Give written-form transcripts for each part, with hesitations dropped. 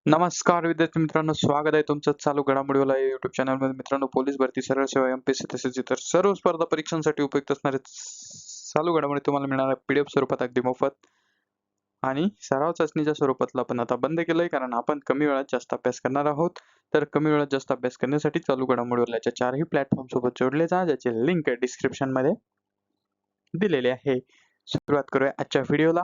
नमस्कार विद्यार्थी मित्रांनो, स्वागत आहे तुमचं चालू घडामोडीवाला या युट्यूब चॅनलमध्ये. मित्रांनो, पोलीस भरती, सरळ सेवा, एमपीएससी तसेच इतर सर्व स्पर्धा परीक्षांसाठी उपयुक्त असणारे चालू घडामोडी तुम्हाला मिळणार आहे पीडीएफ स्वरूपात अगदी मोफत. आणि सराव चाचणीच्या स्वरूपातला आपण आता बंद केलंय, कारण आपण कमी वेळात जास्त अभ्यास करणार आहोत. तर कमी वेळात जास्त अभ्यास करण्यासाठी चालू घडामोडीवाल्याच्या चारही प्लॅटफॉर्म सोबत जोडले जा, ज्याची लिंक डिस्क्रिप्शन मध्ये दिलेली आहे. सुरुवात करूया आजच्या व्हिडिओला.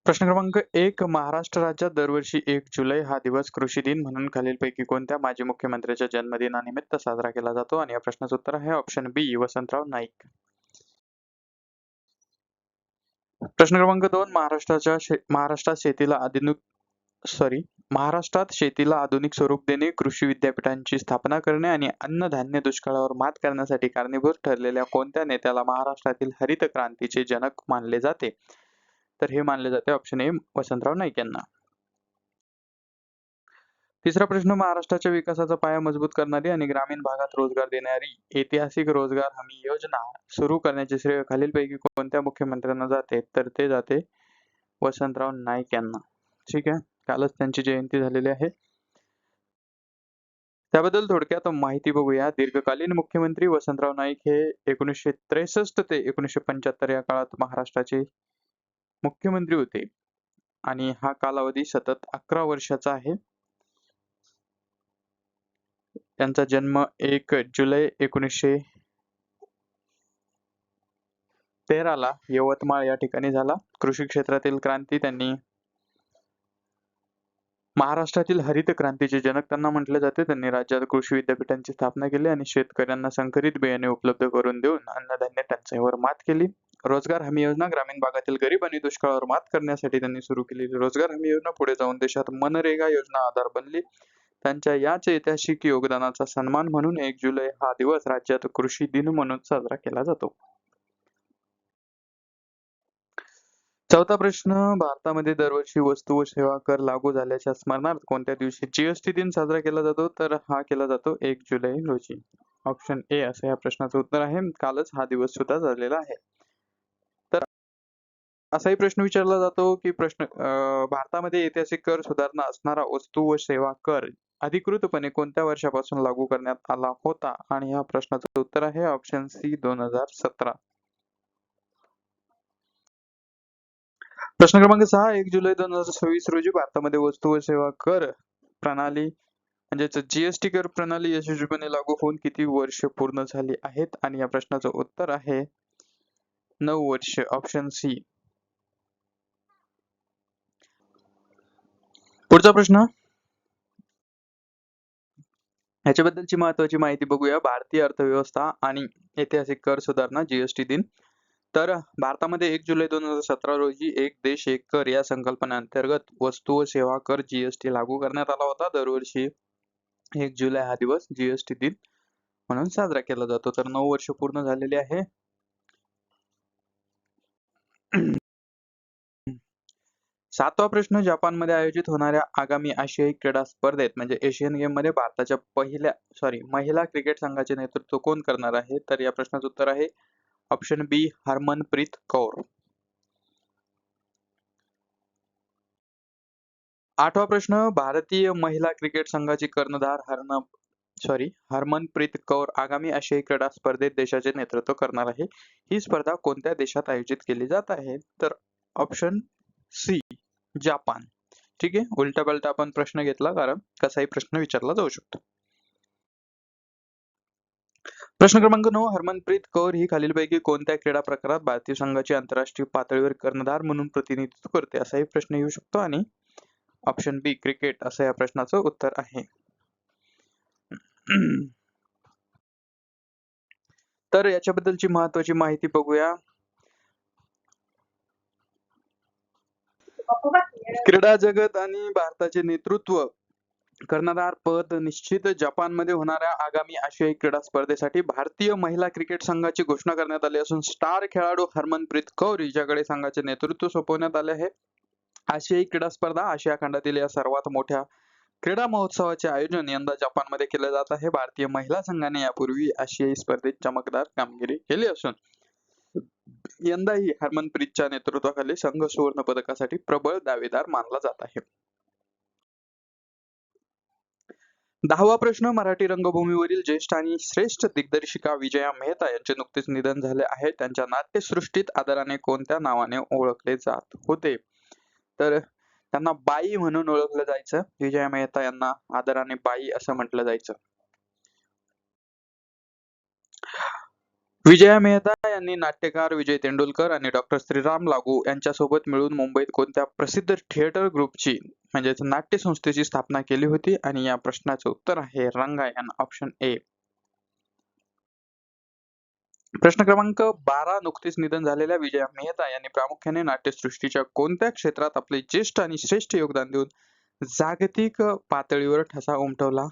प्रश्न क्रमांक 1. महाराष्ट्र राज्यात दरवर्षी 1 जुलै हा दिवस कृषी दिन म्हणून खालीलपैकी कोणत्या माजी मुख्यमंत्र्याच्या जन्मदिनानिमित्त साजरा केला जातो? आणि या प्रश्नाचं उत्तर आहे ऑप्शन बी, वसंतराव नाईक. प्रश्न क्रमांक 2. महाराष्ट्रात शेतीला आधुनिक स्वरूप देणे, कृषी विद्यापीठांची स्थापना करणे आणि अन्नधान्य दुष्काळावर मात करण्यासाठी कारणीभूत ठरलेल्या कोणत्या नेत्याला महाराष्ट्रातील हरित क्रांतीचे जनक मानले जाते? तर हे मानले जाते ऑप्शन ए, वसंतराव नाईक यांना. तिसरा प्रश्न. महाराष्ट्राच्या विकासाचा पाया मजबूत करणारी आणि ग्रामीण भागात रोजगार देणारी ऐतिहासिक रोजगार हमी योजना सुरू करण्याचे श्रेय खालीलपैकी कोणत्या मुख्यमंत्र्यांना जाते? तर ते जाते वसंतराव नाईक यांना. ठीक आहे, कालच त्यांची जयंती झालेली आहे. त्याबद्दल थोडक्यात माहिती बघूया. दीर्घकालीन मुख्यमंत्री वसंतराव नाईक हे 1963 ते 1975 या काळात महाराष्ट्राचे मुख्यमंत्री होते आणि हा कालावधी सतत 11 वर्षाचा आहे. त्यांचा जन्म 1 जुलै 1913 ला यवतमाळ या ठिकाणी झाला. कृषी क्षेत्रातील क्रांती त्यांनी महाराष्ट्रातील हरित क्रांतीचे जनक त्यांना म्हटले जाते. त्यांनी राज्यात कृषी विद्यापीठांची स्थापना केली आणि शेतकऱ्यांना संकरित बियाणे उपलब्ध करून देऊन अन्नधान्य टंचाईवर मात केली. रोजगार हमी योजना ग्रामीण भागातील गरीब आणि दुष्काळावर मात करण्यासाठी त्यांनी सुरू केलेली रोजगार हमी योजना पुढे जाऊन देशात मनरेगा योजना आधार बनली. त्यांच्या याच ऐतिहासिक योगदानाचा सन्मान म्हणून 1 जुलै हा दिवस राज्यात कृषी दिन म्हणून साजरा केला जातो. चौथा प्रश्न. भारतामध्ये दरवर्षी वस्तू व सेवा कर लागू झाल्याच्या स्मरणार्थ कोणत्या दिवशी जीएसटी दिन साजरा केला जातो? तर हा केला जातो 1 जुलै रोजी. ऑप्शन ए असं या प्रश्नाचं उत्तर आहे. कालच हा दिवस सुद्धा झालेला आहे. तर असाही प्रश्न विचारला जातो की भारतामध्ये ऐतिहासिक कर सुधारणा असणारा वस्तू व सेवा कर अधिकृतपणे कोणत्या वर्षापासून लागू करण्यात आला होता? आणि या प्रश्नाचं उत्तर आहे ऑप्शन सी, 2017. प्रश्न क्रमांक 6. 1 जुलै 2026 रोजी भारतामध्ये वस्तू व सेवा कर प्रणाली म्हणजेच जीएसटी कर प्रणाली यशस्वीपणे लागू होऊन किती वर्ष पूर्ण झाली आहेत? आणि या प्रश्नाचं उत्तर आहे 9 वर्ष, ऑप्शन सी. पुढचा प्रश्न. ह्याच्याबद्दलची महत्वाची माहिती बघूया. भारतीय अर्थव्यवस्था आणि ऐतिहासिक कर सुधारणा जीएसटी दिन. तर भारतामध्ये 1 जुलै 2017 रोजी एक देश एक कर या संकल्पनेअंतर्गत वस्तू व सेवा कर जीएसटी लागू करण्यात आला होता. दरवर्षी 1 जुलै हा दिवस जीएसटी दिन म्हणून साजरा केला जातो. तर 9 वर्ष पूर्ण झालेली आहे. सातवा प्रश्न. जपानमध्ये आयोजित होणाऱ्या आगामी आशियाई क्रीडा स्पर्धेत म्हणजे एशियन गेम मध्ये भारताच्या महिला क्रिकेट संघाचे नेतृत्व कोण करणार आहे? तर या प्रश्नाचं उत्तर आहे ऑप्शन बी, हरमनप्रीत कौर. आठवा प्रश्न. भारतीय महिला क्रिकेट संघाची कर्णधार हरमनप्रीत कौर आगामी आशियाई क्रीडा स्पर्धेत देशाचे नेतृत्व करणार आहे. ही स्पर्धा कोणत्या देशात आयोजित केली जात आहे? तर ऑप्शन सी, जपान. ठीक आहे, उलटा पलटा आपण प्रश्न घेतला कारण कसाही प्रश्न विचारला जाऊ शकतो. प्रश्न क्रमांक 9. हरमनप्रीत कौर ही खालीलपैकी कोणत्या क्रीडा प्रकारात भारतीय संघाची आंतरराष्ट्रीय पातळीवर कर्णधार म्हणून प्रतिनिधित्व करते? असाही प्रश्न येऊ शकतो आणि ऑप्शन बी, क्रिकेट असं या प्रश्नाचं उत्तर आहे. तर याच्याबद्दलची महत्वाची माहिती बघूया. क्रीडा जगत आणि भारताचे नेतृत्व कर्णधार पद निश्चित. जपानमध्ये होणाऱ्या आगामी आशियाई क्रीडा स्पर्धेसाठी भारतीय महिला क्रिकेट संघाची घोषणा करण्यात आली असून स्टार खेळाडू हरमनप्रीत कौर हिच्याकडे संघाचे नेतृत्व सोपवण्यात आले आहे. आशियाई क्रीडा स्पर्धा आशिया खंडातील या सर्वात मोठ्या क्रीडा महोत्सवाचे आयोजन यंदा जपानमध्ये केले जात आहे. भारतीय महिला संघाने यापूर्वी आशियाई स्पर्धेत चमकदार कामगिरी केली असून यंदाही हरमनप्रीतच्या नेतृत्वाखाली संघ सुवर्ण पदकासाठी प्रबळ दावेदार मानला जात आहे. 10वा प्रश्न मराठी रंगभूमीवरील ज्येष्ठ आणि श्रेष्ठ दिग्दर्शिका विजया मेहता यांचे नुकतेच निधन झाले आहे. त्यांच्या नाट्यसृष्टीत आदराने कोणत्या नावाने ओळखले जात होते? तर त्यांना बाई म्हणून ओळखलं जायचं. विजया मेहता यांना आदराने बाई असं म्हटलं जायचं. विजया मेहता यांनी नाट्यकार विजय तेंडुलकर आणि डॉ. श्रीराम लागू यांच्यासोबत मिळून मुंबईत कोणत्या प्रसिद्ध थिएटर ग्रुपची म्हणजेच नाट्य संस्थेची स्थापना केली होती? आणि या प्रश्नाचं उत्तर आहे रंगायन, ऑप्शन ए. प्रश्न क्रमांक 12. नुकतेच निधन झालेल्या विजया मेहता यांनी प्रामुख्याने नाट्यसृष्टीच्या कोणत्या क्षेत्रात आपले ज्येष्ठ आणि श्रेष्ठ योगदान देऊन जागतिक पातळीवर ठसा उमटवला?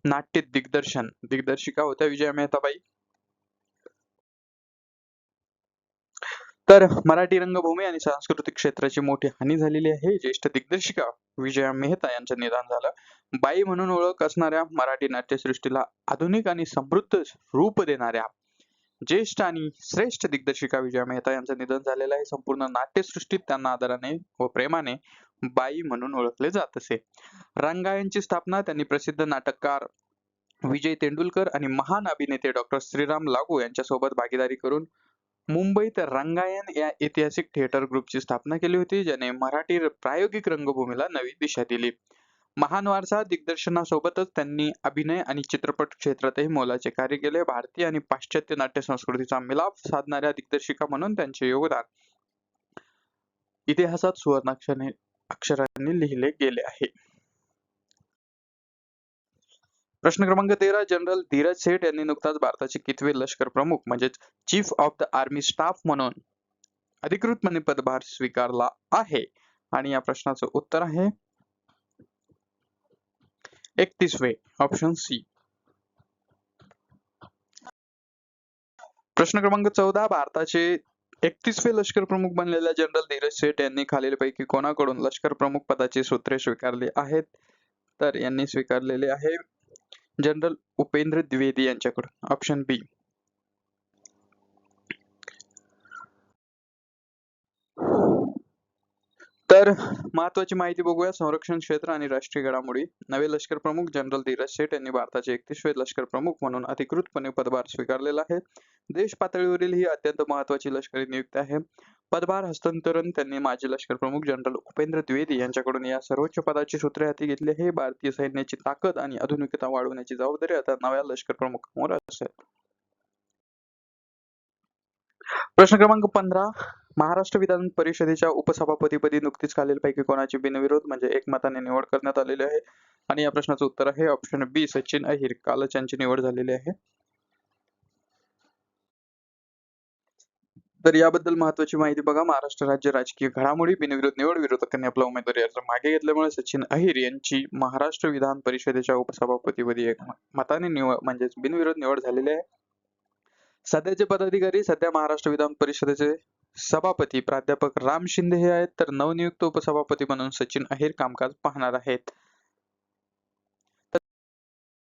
नाट्य दिग्दर्शिका होत्या विजया मेहताबाई. तर मराठी रंगभूमी आणि सांस्कृतिक क्षेत्राची मोठी हानी झालेली आहे. ज्येष्ठ दिग्दर्शिका विजया मेहता यांचं निधन झालं. बाई म्हणून ओळख असणाऱ्या मराठी नाट्यसृष्टीला आधुनिक आणि समृद्ध रूप देणाऱ्या ज्येष्ठ आणि श्रेष्ठ दिग्दर्शिका विजया मेहता यांचं निधन झालेलं आहे. संपूर्ण नाट्यसृष्टीत त्यांना आदराने व प्रेमाने बाई म्हणून ओळखले जात असे. रंगायनची स्थापना त्यांनी प्रसिद्ध नाटककार विजय तेंडुलकर आणि महान अभिनेते डॉ. श्रीराम लागू यांच्यासोबत भागीदारी करून मुंबईत रंगायन या ऐतिहासिक थिएटर ग्रुपची स्थापना केली होती, ज्याने मराठी प्रायोगिक रंगभूमीला नवी दिशा दिली. महान वारसा दिग्दर्शनासोबतच त्यांनी अभिनय आणि चित्रपट क्षेत्रातही मोलाचे कार्य केले. भारतीय आणि पाश्चात्य नाट्य संस्कृतीचा मिलाप साधणाऱ्या दिग्दर्शिका म्हणून त्यांचे योगदान इतिहासात सुवर्णाक्षरांनी लिहिले गेले आहे. प्रश्न क्रमांक 13. जनरल धीरज सेठ यांनी नुकताच भारताचे कितवे लष्कर प्रमुख म्हणजेच chief of the army staff म्हणून अधिकृतपणे पदभार स्वीकारला आहे? आणि या प्रश्नाचं उत्तर आहे 31वे, ऑप्शन सी. प्रश्न क्रमांक 14. भारताचे 31वे लष्कर प्रमुख बनलेल्या जनरल धीरज सेठ यांनी खालीलपैकी कोणाकडून लष्कर प्रमुख पदाची सूत्रे स्वीकारली आहेत? तर यांनी स्वीकारलेले आहे जनरल उपेंद्र द्विवेदी यांच्याकडून, ऑप्शन बी. तर महत्वाची माहिती बघूया. संरक्षण क्षेत्र आणि राष्ट्रीय घडामोडी. नवे लष्कर प्रमुख जनरल धीरज सेठ यांनी भारताचे 31वे लष्कर प्रमुख म्हणून अधिकृतपणे पदभार स्वीकारलेला आहे. देश पातळीवरील ही अत्यंत महत्वाची लष्करी नियुक्ती आहे. पदभार हस्तांतरण त्यांनी माजी लष्कर प्रमुख जनरल उपेंद्र द्विवेदी यांच्याकडून या सर्वोच्च पदाची सूत्रे हाती घेतली आहे. भारतीय सैन्याची ताकद आणि आधुनिकता वाढवण्याची जबाबदारी आता नव्या लष्कर प्रमुखांवर असेल. प्रश्न क्रमांक 15. महाराष्ट्र विधान परिषदेच्या उपसभापतीपदी नुकतीच खालीलपैकी कोणाची बिनविरोध म्हणजे एकमताने निवड करण्यात आलेली आहे? आणि या प्रश्नाचं उत्तर आहे ऑप्शन बी, सचिन अहिर. कालच यांची निवड झालेली आहे. तर याबद्दल महत्वाची माहिती बघा. महाराष्ट्र राज्य राजकीय घडामोडी. बिनविरोध निवड. विरोधकांनी आपला उमेदवारी अर्ज मागे घेतल्यामुळे सचिन अहिर यांची महाराष्ट्र विधान परिषदेच्या उपसभापतीपदी एक मताने निवड म्हणजेच बिनविरोध निवड झालेली आहे. सध्याचे पदाधिकारी सध्या महाराष्ट्र विधान परिषदेचे सभापती प्राध्यापक राम शिंदे हे आहेत, तर नवनियुक्त उपसभापती म्हणून सचिन अहिर कामकाज पाहणार आहेत.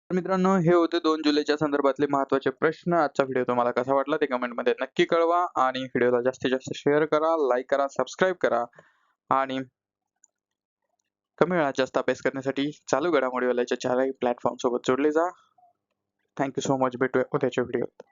मित्रांनो, हे होते 2 जुलैच्या संदर्भातले महत्त्वाचे प्रश्न. आजचा व्हिडिओ तुम्हाला कसा वाटला ते कमेंटमध्ये नक्की कळवा आणि व्हिडिओला जास्तीत जास्त शेअर करा, लाईक करा, सबस्क्राईब करा आणि कमी वेळात जास्त अभ्यास करण्यासाठी चालू घडामोडीवाल्याच्या 4ही प्लॅटफॉर्म सोबत जोडले जा. Thank you so much. भेटूया उद्याच्या व्हिडिओत.